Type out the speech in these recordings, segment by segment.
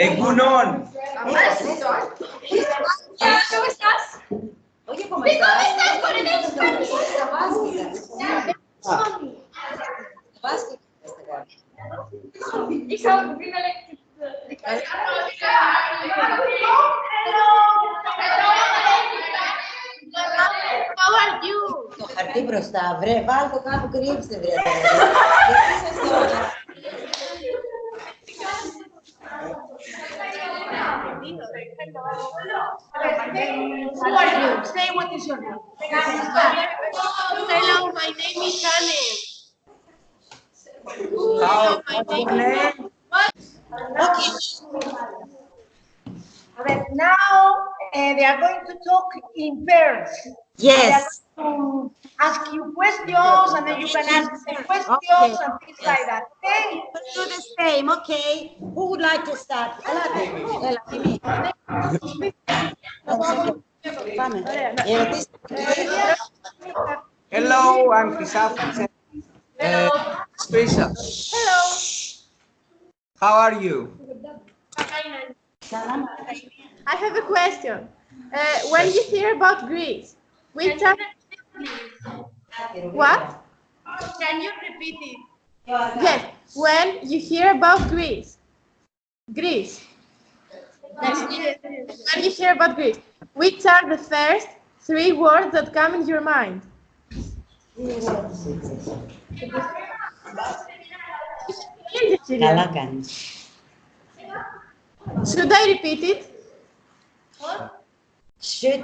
Egunon. ¿Cómo estás? Oye, ¿cómo estás? ¿Cómo How are you? Το χαρτί μπροστά, βρε, βάλ το κάπου, κρύψτε, βρε. Γιατί σας το... Who are you? Say what is your name. Hello, my name is Anne. Hello, my name is... Okay. Now they are going to talk in pairs. Yes. To ask you questions, and then you can ask them questions and things like that. Okay? Let's do the same, okay? Who would like to start? Hello, I'm Chrysophilis. Teresa. Hello. How are you? I have a question. When you hear about Greece, which are... What? Can you repeat it? Yes, when you hear about Greece. Greece. When you hear about Greece, which are the first three words that come in your mind? Καλά κάνεις. Should I repeat it? Should...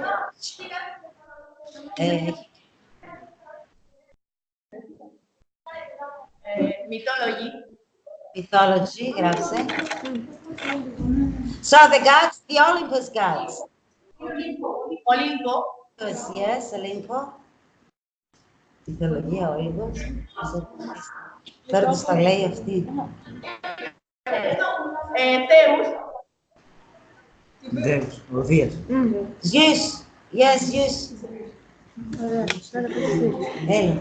Mythology. Mythology, γράψε. So the gods, the Olympus gods. Olimpo. Yes, Olympus. Mythologia, Olympus. Τώρα τους τα λέει αυτή. Zeus. Zeus, ο Δίας. Zeus. Yes, Zeus. Έλα.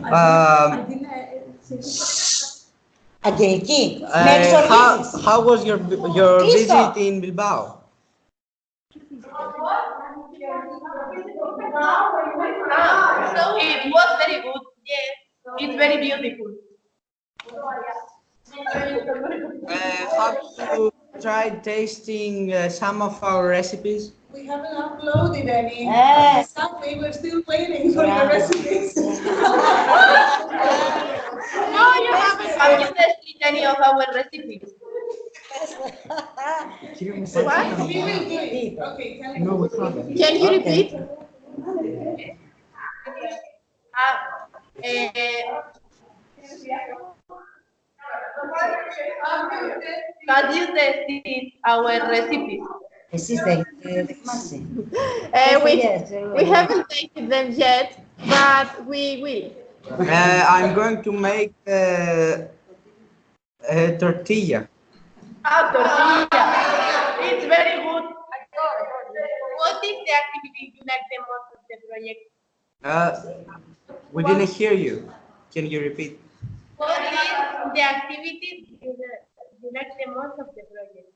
Αγγελική. Με εξοργίζεις. How was your visit in Bilbao? So it was very good. Yes. It's very beautiful. Have you tried tasting some of our recipes? We haven't uploaded any. Yes. Sadly, we're still waiting for your recipes. No, you haven't. Have you tested any of our recipes? What? We will do it. Okay, tell me. No, we haven't. Can you repeat? Have you tested our recipes? Εσείς δεν θυμάσαι. We haven't tasted them yet, but we will. I'm going to make a tortilla. Tortilla. It's very good. What is the activity you like the most of the project? We didn't hear you. Can you repeat? What is the activity you like the most of the project?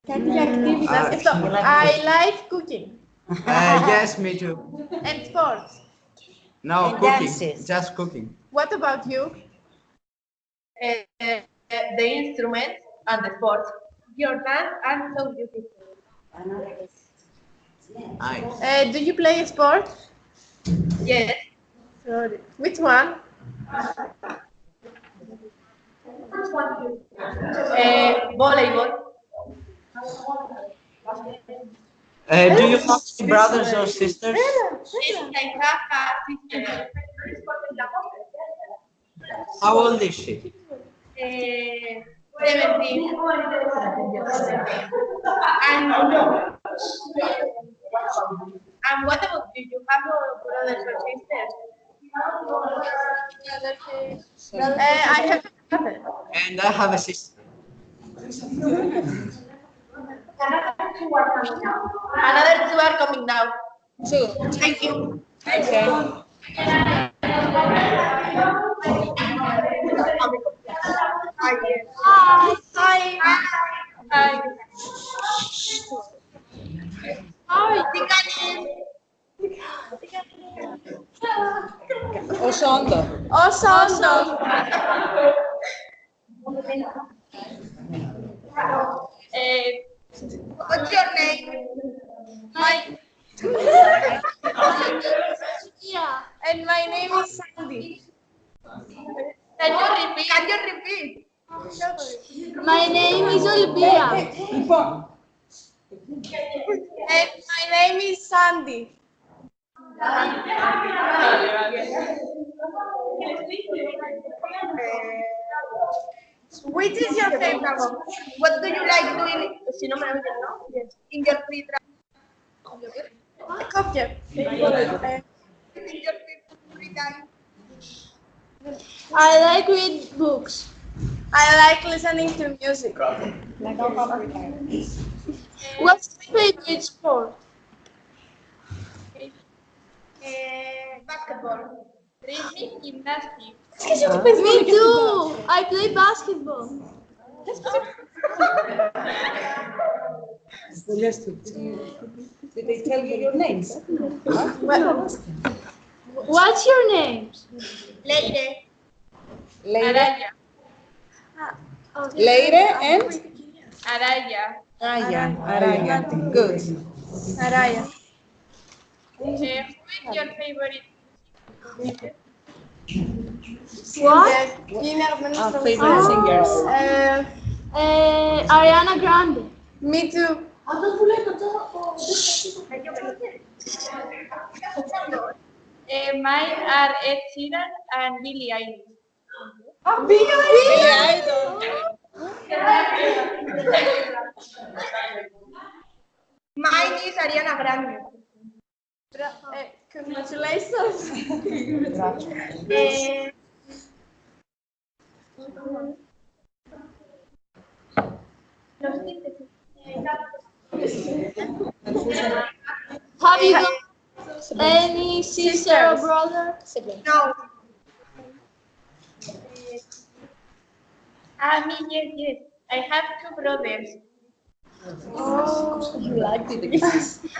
I like cooking Yes, me too. and sports. No, And cooking. dances. Just cooking. What about you? The instruments and the sports. Your dance are so beautiful. Nice. Do you play a sport? Yes. Sorry. Which one? Volleyball. Do you have any brothers or sisters? Yes, I have a sister. How old is she? 17. And what about you? You have no brothers or sisters? I have a brother. And I have a sister. Another two are coming now. Two. Thank you. Okay. Hi. Hi. Hi. Osondo. Osondo. What's your name? And my name is Sandy. Can you repeat? Can you repeat? My name is Olivia. And my name is Sandy. Which is your favorite? What do you like doing? Si no me lo oyes, ¿no? In your free time. Copy. In your free time. I like read books. I like listening to music. What's your favorite sport? Basketball. Rhythmic gymnastics. Me too. I play basketball. Did they tell you your names? What's your name? Leire. Leire, Araya. Leire and Araya. Araya. Good. Araya. Who is your favorite? What? Our favorite singers. Ariana Grande. Me too. Mine are Ed Sheeran and Billie Eilish. Billy Idol. Mine is Ariana Grande. Congratulations. Have you got any sister or brother? No. Me, yes. I have two brothers. You liked it.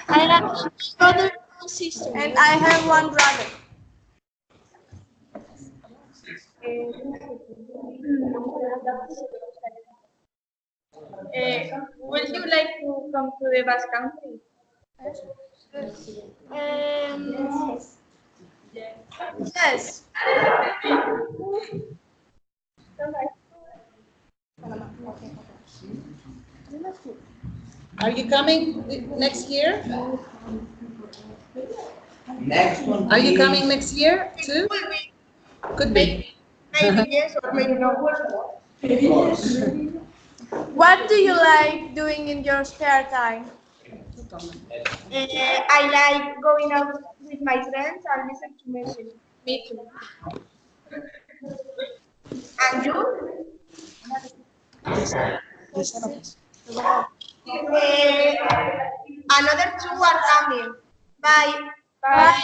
I have one brother and sister. And I have one brother. Would you like to come to the Basque Country? Yes. Are you coming next year? Next one. Are you coming next year too? Could be. Could be. Maybe yes or maybe no. Of course. What do you like doing in your spare time? I like going out with my friends and listen to music. Me too. And you? Another two are coming. Bye. Bye.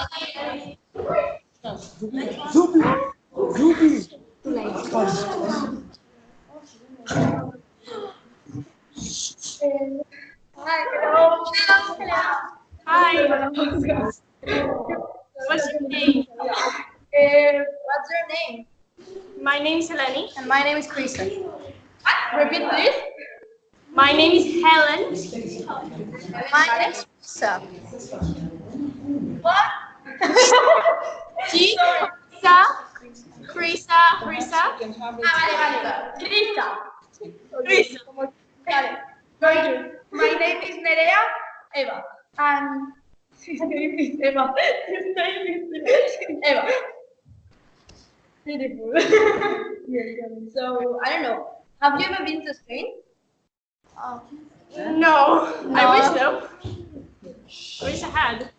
Hi. Hello. Hi. What's your name? What's your name? My name is Eleni. And my name is Krista. Repeat, please. My name is Helen. My name is Krista. What? Krisa. Krista. Vale. Very good. My name is Nerea Eva. And his name is Eva. His name is Eva. Beautiful. So, I don't know. Have you ever been to Spain? No. I wish so. I wish I had.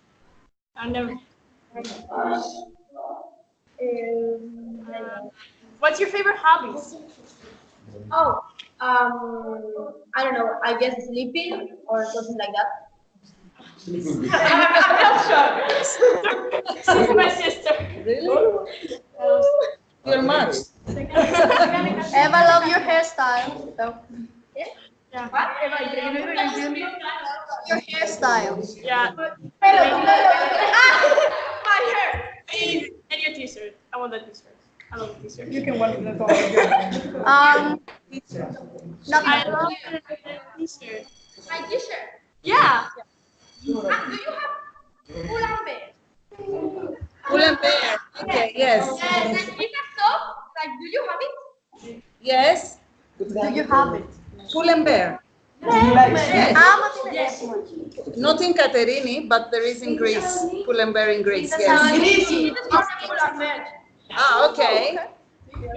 I never. What's your favorite hobbies? Oh, I don't know. I guess sleeping or something like that. I'm not sure. She's my sister. Really? You're much. Eva, love your hairstyle. So. Yeah. What? Eva, Your hairstyle. yeah. My hair. And your t-shirt. I want that t-shirt. I love the t-shirt. You can watch the No, I love the t-shirt. My t-shirt? Yeah. Do you have Pull&Bear? Pull&Bear. Okay, yes. And it's a soap. Like, do you have it? Yes. do you have it? Pull&Bear. Yes. Yes. Not in Katerini, but there is in Greece. Pull&Bear in Greece, yes. Pull&Bear. Ah, okay.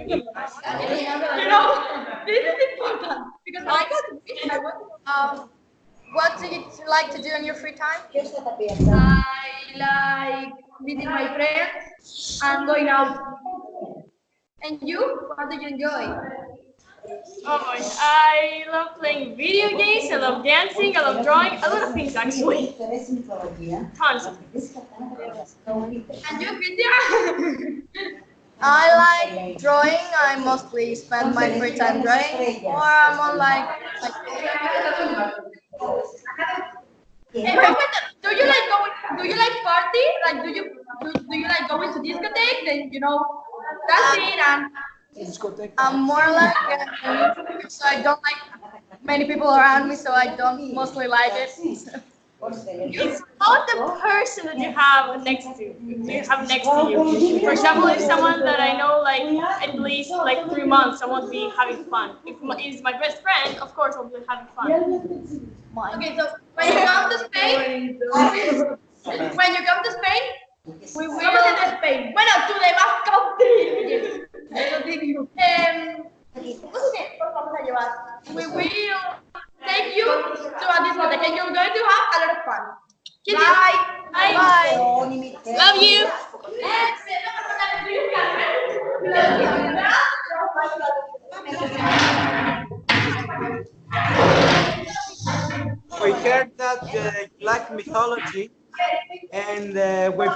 You know, this is important because I got it and I want What do you like to do in your free time? Ποιος θα τα πει αυτά? I like meeting my friends and going out. And you? What do you enjoy? Oh, I love playing video games, I love dancing, I love drawing, a lot of things actually. Αρέσει η μυθολογία. Tons. And you, Christian? I like drawing. I mostly spend my free time drawing, or I'm on like Do you like going? Do you like party? Like, do you like going to discotheque? Then that's it. And I'm more like so I don't like many people around me, so I don't mostly like it. it's about the person that you have next to you. For example, if someone that I know like at least like 3 months, I won't be having fun. If it's my best friend, of course I'll be having fun. Okay, so when you come to Spain, we will go to Spain. Bueno, to the Basque Country. Vamos a llevar. We will take you to a discotheque and you're going to have a lot of fun. Bye. Bye. Bye. Love you. We heard that you like mythology, and we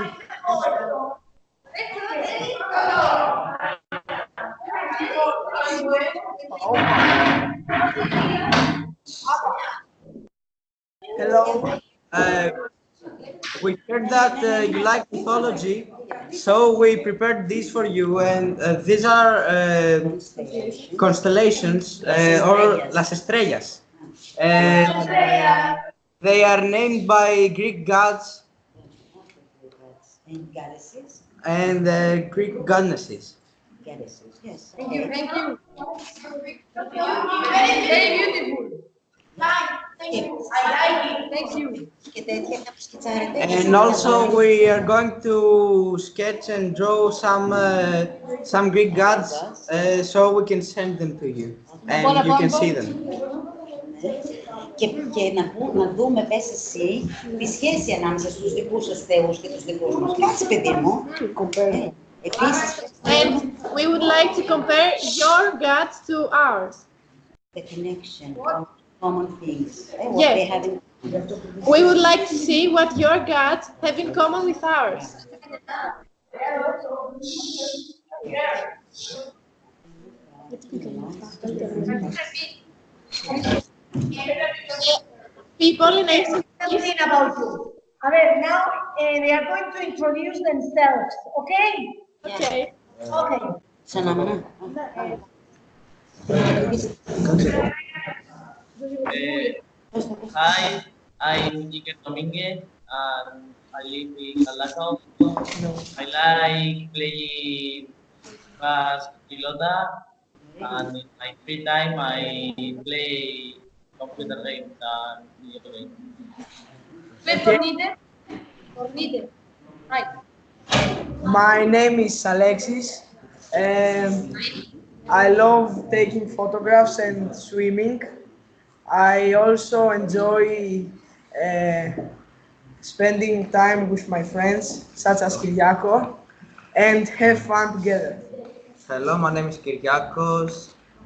hello. We heard that you like mythology, so we prepared this for you, and these are constellations or las estrellas. And they are named by Greek gods And goddesses? and Greek goddesses. Goddesses, yes. Thank you. Very beautiful. Thank you. I like it. Thank you. Και τέτοια κάπως σκιτσάρετε. And also we are going to sketch and draw some Greek gods so we can send them to you and you can see them. Και να δούμε, πες εσύ, τη σχέση ανάμεσα στους δικούς σας θεούς και τους δικούς μας. Κάτσε, παιδί μου. Επίσης, And we would like to compare your gods to ours. the connection of common things. What Yes. they have in We would like to see what your gods have in common with ours. People in Asia. Something about you. A ver, now they are going to introduce themselves, okay? Okay. Okay. Σαν αμνά. Hi, I'm Iker Dominguez and I live in Calacao. I like playing bass pilota and in my free time I play computer games and video games. Wait, Fornite. Right. My name is Alexis. I love taking photographs and swimming. I also enjoy spending time with my friends, such as Kyriako, and have fun together. Hello, my name is Kyriakos,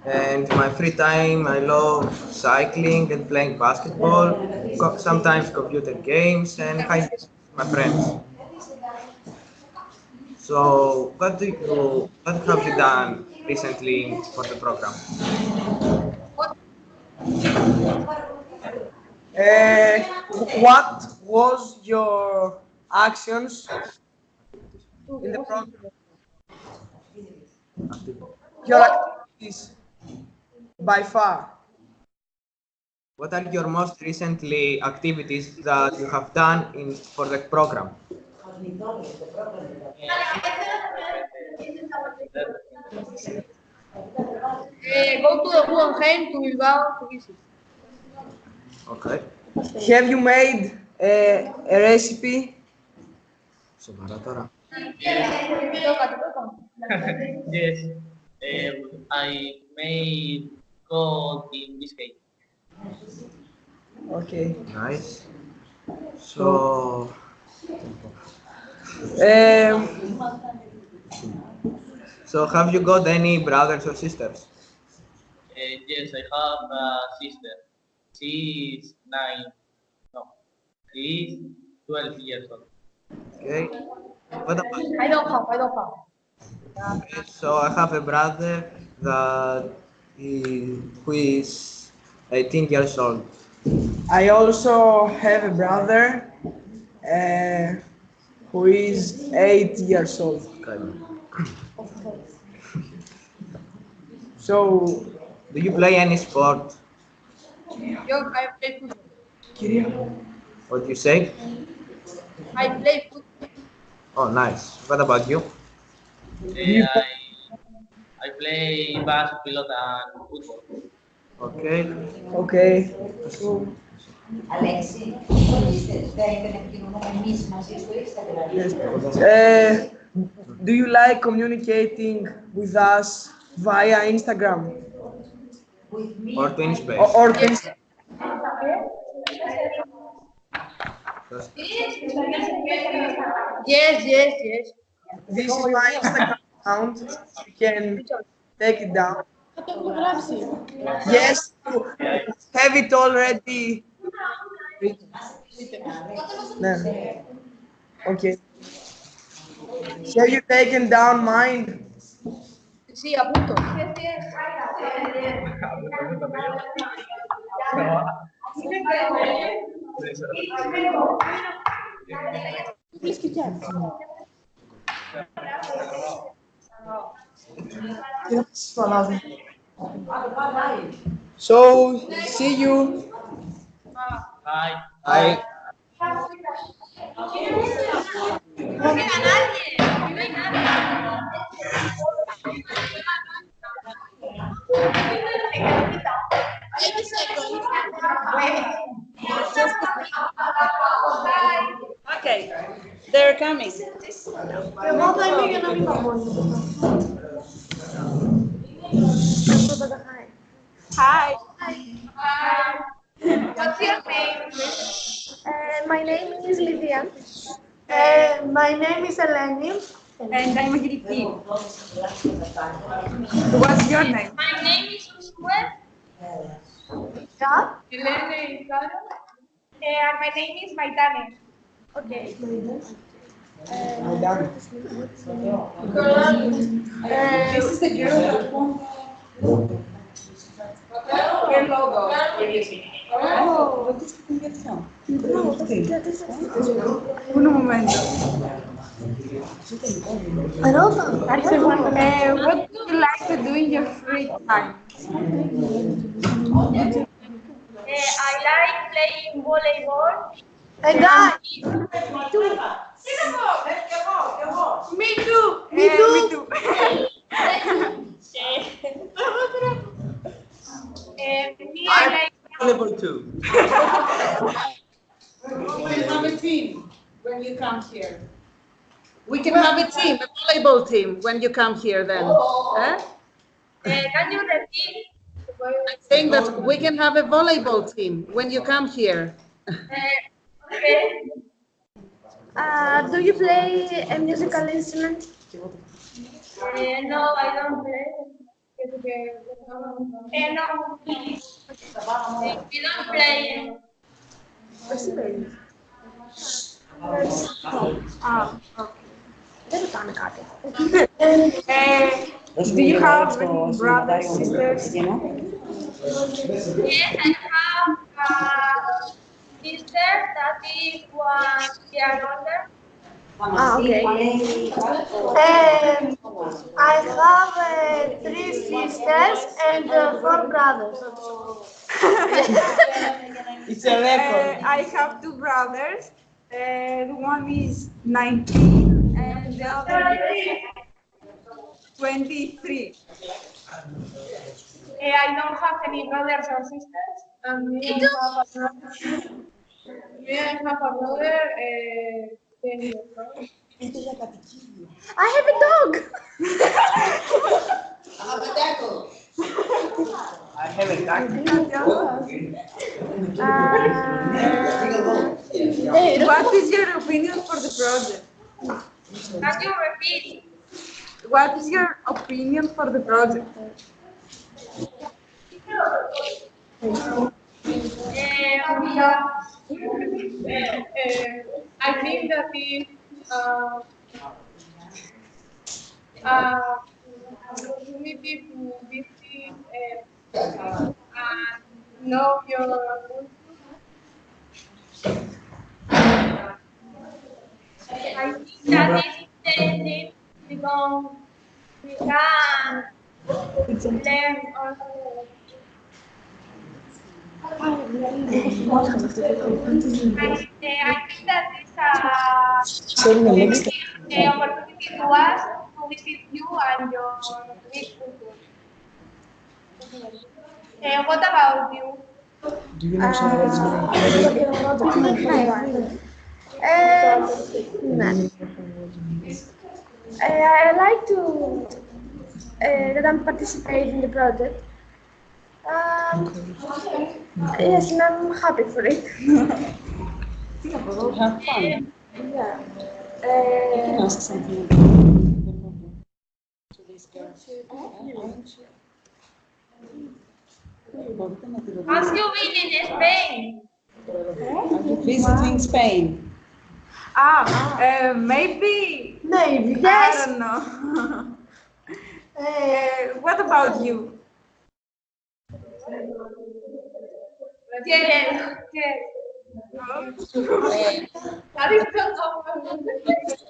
and in my free time I love cycling and playing basketball, sometimes computer games, and hanging with my friends. So, what have you done recently for the program? What was your actions in the program? Your activities by far. What are your most recently activities that you have done for the program? Go to the Guggenheim, to Bilbao, to visit. Okay. Have you made a recipe? Σοβαρά τώρα. Yes, I made gold in this case. Okay. Nice. So, Um, so have you got any brothers or sisters? Yes, I have a sister. She is 12 years old. Okay. What about I don't have. okay, so I have a brother who is 18 years old. I also have a brother who is 8 years old. So, Do you play any sport? I play football. What do you say? I play football. Oh, nice. What about you? I play basketball and football. Okay. okay. Αλέξη, θα επικοινωνούμε εμείς μαζί στο Instagram. Yes. Do you like communicating with us via Instagram With me. Or Twin Space? or Twin- Yes. This is my Instagram account. You can take it down. Yes, you have it already. No. Okay. Have you taken down mine? Sí, apunto. So, see you. Bye. Bye. Okay, they're coming. Hi, What's your name? my name is Lydia. My name is Eleni. And I'm Agrippi. What's your name? My name is Josué. Yeah? Elena is Sara. And my name is Maitane. Okay. This is the girl that won. Her logo. Oh, what is the canción? Un momento. What do you like to do in your free time? I like playing volleyball. Hey guys, Me too. Me too. Me too. Me, I like Volleyball too. We can have a team when you come here. We can have a team, a volleyball team, when you come here then. Huh? can you repeat? I'm saying that we can have a volleyball team when you come here. Okay. do you play a musical instrument? No, I don't play. No, we don't play. Do you have any brothers, sisters? Yes, I have sister that is 1 year older. Okay. I have 3 sisters and 4 brothers. It's a record. I have 2 brothers. One is 19 and the other is 23. I don't have any brothers or sisters. Me, I have a brother. Me, I have a brother. 10 years old. I have a dog. I have a duck. What is your opinion for the project? Can you repeat? What is your opinion for the project? I think that is opportunity to visit and know your culture. I think that is interesting because we can learn also. I think that is an opportunity to us to visit you and your rich culture. What about you? Do you know some words? I like to that I'm participating in the project. Yes, and I'm happy for it. Have fun. Yeah. You can ask something to these girls. Have you been in Spain? Are you visiting Spain? Maybe. Maybe. I Yes. don't know. What about you? Yes.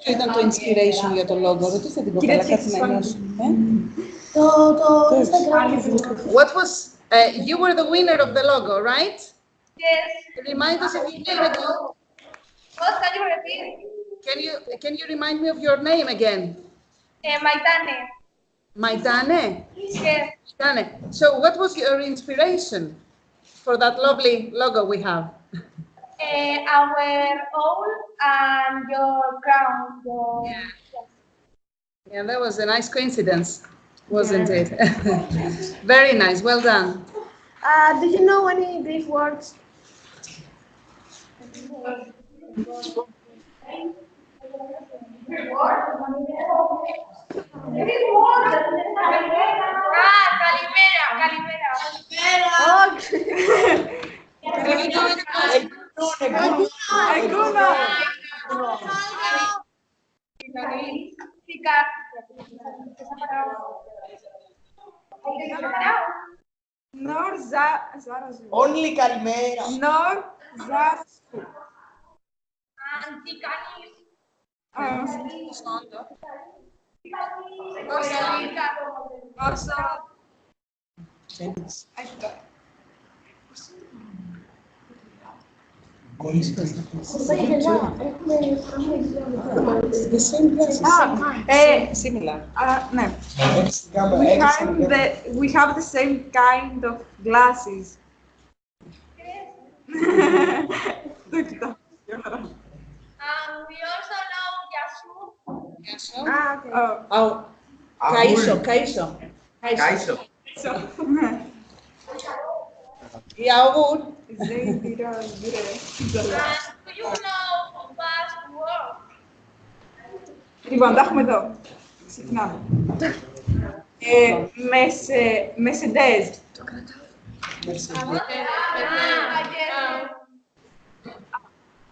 Ήταν το inspiration για το logo. Ρωτήστε την κοπέλα, κάτσε να νιώσουν. What was, you were the winner of the logo, right? Yes. Remind us of your name again. What can you repeat? Can you remind me of your name again? Maitane. Maitane? Yes. Maitane. So what was your inspiration for that lovely logo we have? Our owl and your crown. Yeah, that was a nice coincidence, wasn't it? Very nice, well done. Do you know any brief words? Calimera. Only Kalimera. The same glasses. Similar. No. We have the same kind of glasses. We also know Yasu. Kaiso. Do you know fast work? Λοιπόν, τα έχουμε εδώ. Ξεκινάμε. Mercedes.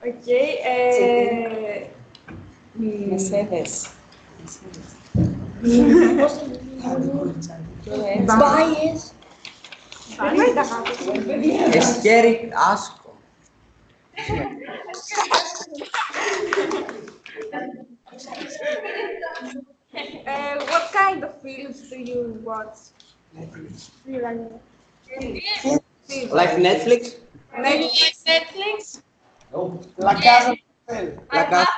Okay. Mercedes. Bias. Scary Asco. What kind of films do you watch? Like Netflix? Netflix? La Casa de Papel. La Casa.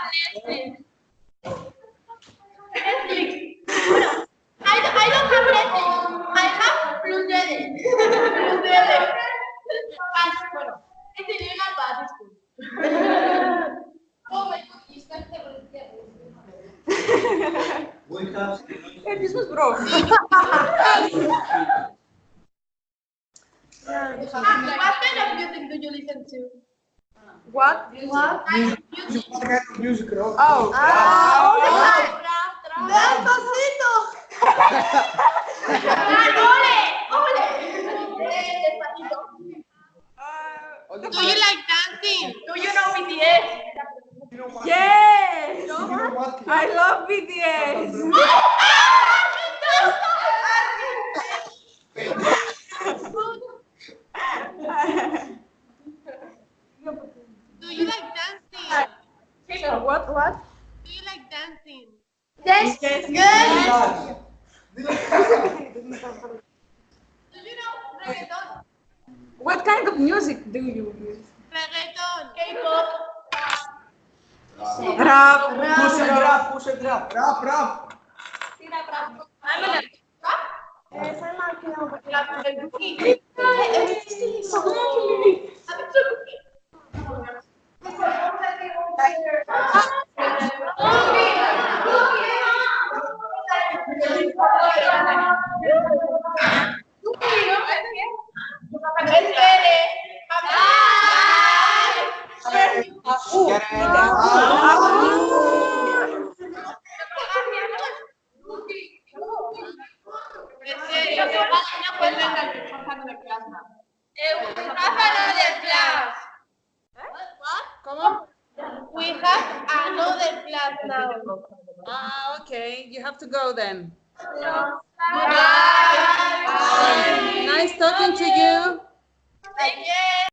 Netflix. I don't have Netflix. I have Blue Dede. Blue Dede. Bueno, tenía una base school. Oh my God, you start This was broke. What kind of music do you listen to? What? What kind of music, rock? Oh. Despacito. Do you like dancing? Do you know BTS? Yes. You know what? I love BTS. Do you like dancing? What? Do you like dancing? Yes. Do you know reggaeton? What kind of music do you use? Reggaeton. K-pop. Rap. Push it rap. Rap. ¿Cómo? We have another class now. Ah, okay. You have to go then. Bye. Nice talking to you. Thank you.